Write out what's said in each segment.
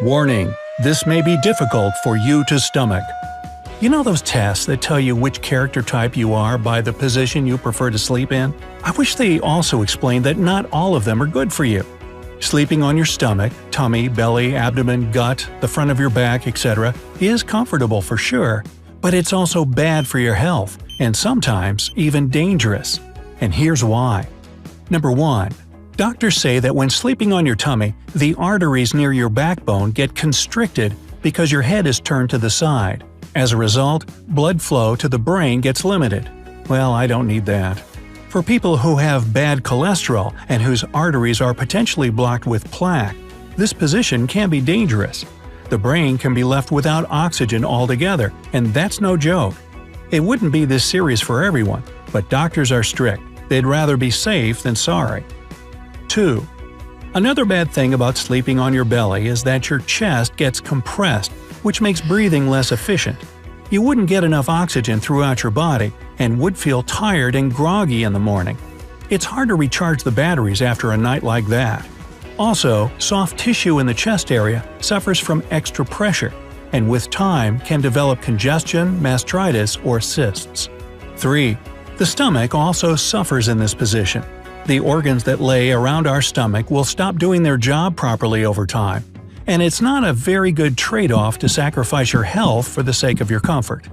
Warning: this may be difficult for you to stomach. You know those tests that tell you which character type you are by the position you prefer to sleep in? I wish they also explained that not all of them are good for you. Sleeping on your stomach, tummy, belly, abdomen, gut, the front of your back, etc. is comfortable for sure, but it's also bad for your health, and sometimes even dangerous. And here's why. Number 1. Doctors say that when sleeping on your tummy, the arteries near your backbone get constricted because your head is turned to the side. As a result, blood flow to the brain gets limited. Well, I don't need that. For people who have bad cholesterol and whose arteries are potentially blocked with plaque, this position can be dangerous. The brain can be left without oxygen altogether, and that's no joke. It wouldn't be this serious for everyone, but doctors are strict. They'd rather be safe than sorry. 2. Another bad thing about sleeping on your belly is that your chest gets compressed, which makes breathing less efficient. You wouldn't get enough oxygen throughout your body and would feel tired and groggy in the morning. It's hard to recharge the batteries after a night like that. Also, soft tissue in the chest area suffers from extra pressure, and with time can develop congestion, mastitis, or cysts. 3. The stomach also suffers in this position. The organs that lay around our stomach will stop doing their job properly over time, and it's not a very good trade-off to sacrifice your health for the sake of your comfort.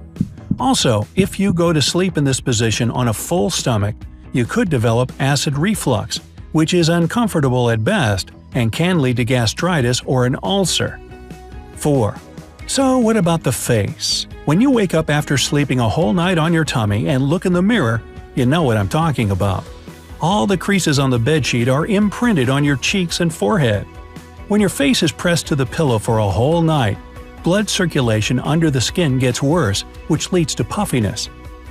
Also, if you go to sleep in this position on a full stomach, you could develop acid reflux, which is uncomfortable at best and can lead to gastritis or an ulcer. 4. So what about the face? When you wake up after sleeping a whole night on your tummy and look in the mirror, you know what I'm talking about. All the creases on the bedsheet are imprinted on your cheeks and forehead. When your face is pressed to the pillow for a whole night, blood circulation under the skin gets worse, which leads to puffiness.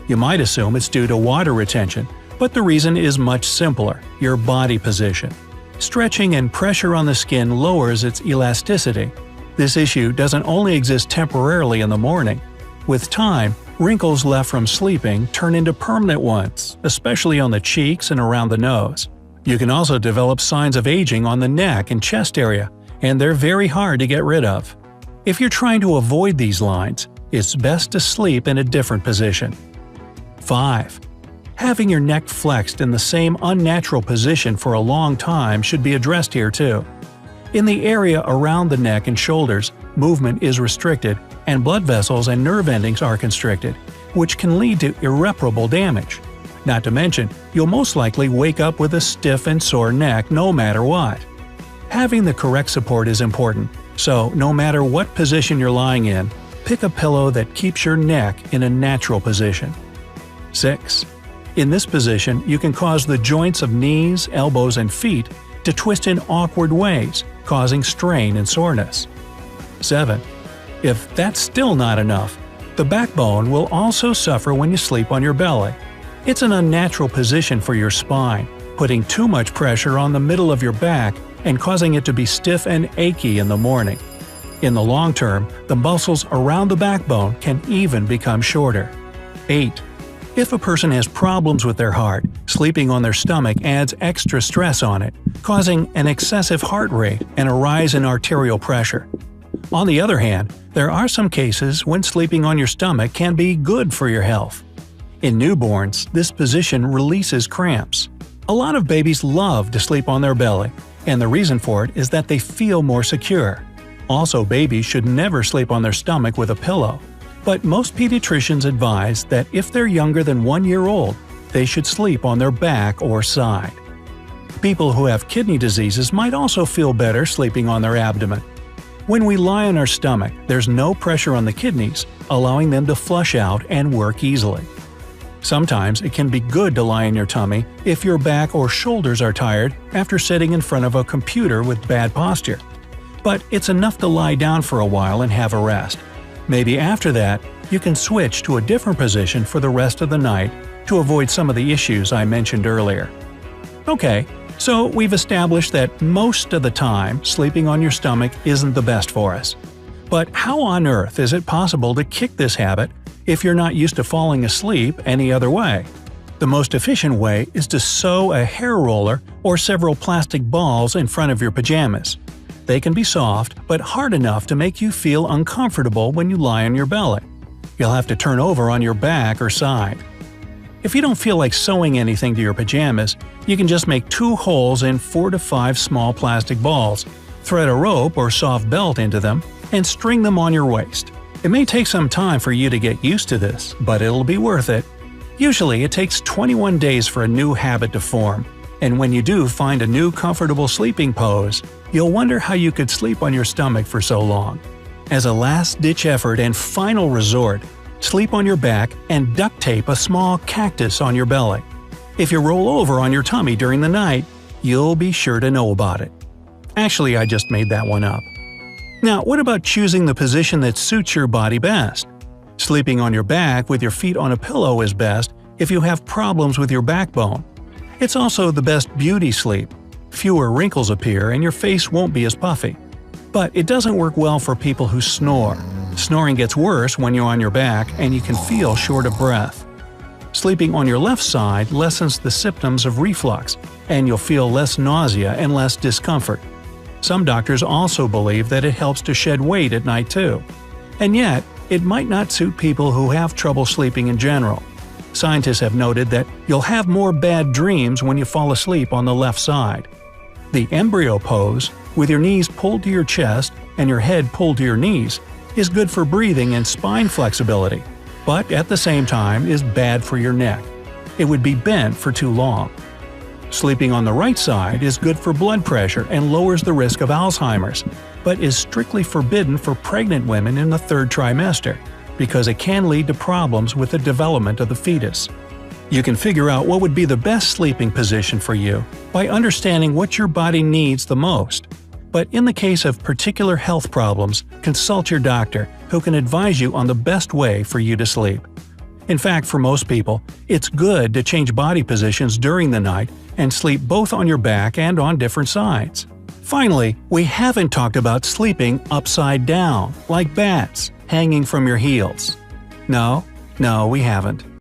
You might assume it's due to water retention, but the reason is much simpler – your body position. Stretching and pressure on the skin lowers its elasticity. This issue doesn't only exist temporarily in the morning. With time, wrinkles left from sleeping turn into permanent ones, especially on the cheeks and around the nose. You can also develop signs of aging on the neck and chest area, and they're very hard to get rid of. If you're trying to avoid these lines, it's best to sleep in a different position. 5. Having your neck flexed in the same unnatural position for a long time should be addressed here too. In the area around the neck and shoulders, movement is restricted, and blood vessels and nerve endings are constricted, which can lead to irreparable damage. Not to mention, you'll most likely wake up with a stiff and sore neck no matter what. Having the correct support is important, so no matter what position you're lying in, pick a pillow that keeps your neck in a natural position. 6. In this position, you can cause the joints of knees, elbows, and feet to twist in awkward ways, causing strain and soreness. 7. If that's still not enough, the backbone will also suffer when you sleep on your belly. It's an unnatural position for your spine, putting too much pressure on the middle of your back and causing it to be stiff and achy in the morning. In the long term, the muscles around the backbone can even become shorter. 8. If a person has problems with their heart, sleeping on their stomach adds extra stress on it, causing an excessive heart rate and a rise in arterial pressure. On the other hand, there are some cases when sleeping on your stomach can be good for your health. In newborns, this position releases cramps. A lot of babies love to sleep on their belly, and the reason for it is that they feel more secure. Also, babies should never sleep on their stomach with a pillow. But most pediatricians advise that if they're younger than 1 year old, they should sleep on their back or side. People who have kidney diseases might also feel better sleeping on their abdomen. When we lie on our stomach, there's no pressure on the kidneys, allowing them to flush out and work easily. Sometimes it can be good to lie on your tummy if your back or shoulders are tired after sitting in front of a computer with bad posture. But it's enough to lie down for a while and have a rest. Maybe after that, you can switch to a different position for the rest of the night to avoid some of the issues I mentioned earlier. Okay, so we've established that most of the time sleeping on your stomach isn't the best for us. But how on earth is it possible to kick this habit if you're not used to falling asleep any other way? The most efficient way is to sew a hair roller or several plastic balls in front of your pajamas. They can be soft, but hard enough to make you feel uncomfortable when you lie on your belly. You'll have to turn over on your back or side. If you don't feel like sewing anything to your pajamas, you can just make 2 holes in 4 to 5 small plastic balls, thread a rope or soft belt into them, and string them on your waist. It may take some time for you to get used to this, but it'll be worth it. Usually it takes 21 days for a new habit to form, and when you do find a new comfortable sleeping pose, you'll wonder how you could sleep on your stomach for so long. As a last-ditch effort and final resort, sleep on your back and duct tape a small cactus on your belly. If you roll over on your tummy during the night, you'll be sure to know about it. Actually, I just made that one up. Now, what about choosing the position that suits your body best? Sleeping on your back with your feet on a pillow is best if you have problems with your backbone. It's also the best beauty sleep. Fewer wrinkles appear and your face won't be as puffy. But it doesn't work well for people who snore. Snoring gets worse when you're on your back and you can feel short of breath. Sleeping on your left side lessens the symptoms of reflux, and you'll feel less nausea and less discomfort. Some doctors also believe that it helps to shed weight at night too. And yet, it might not suit people who have trouble sleeping in general. Scientists have noted that you'll have more bad dreams when you fall asleep on the left side. The embryo pose, with your knees pulled to your chest and your head pulled to your knees, is good for breathing and spine flexibility, but at the same time is bad for your neck. It would be bent for too long. Sleeping on the right side is good for blood pressure and lowers the risk of Alzheimer's, but is strictly forbidden for pregnant women in the 3rd trimester, because it can lead to problems with the development of the fetus. You can figure out what would be the best sleeping position for you by understanding what your body needs the most. But in the case of particular health problems, consult your doctor, who can advise you on the best way for you to sleep. In fact, for most people, it's good to change body positions during the night and sleep both on your back and on different sides. Finally, we haven't talked about sleeping upside down, like bats, hanging from your heels. No, we haven't.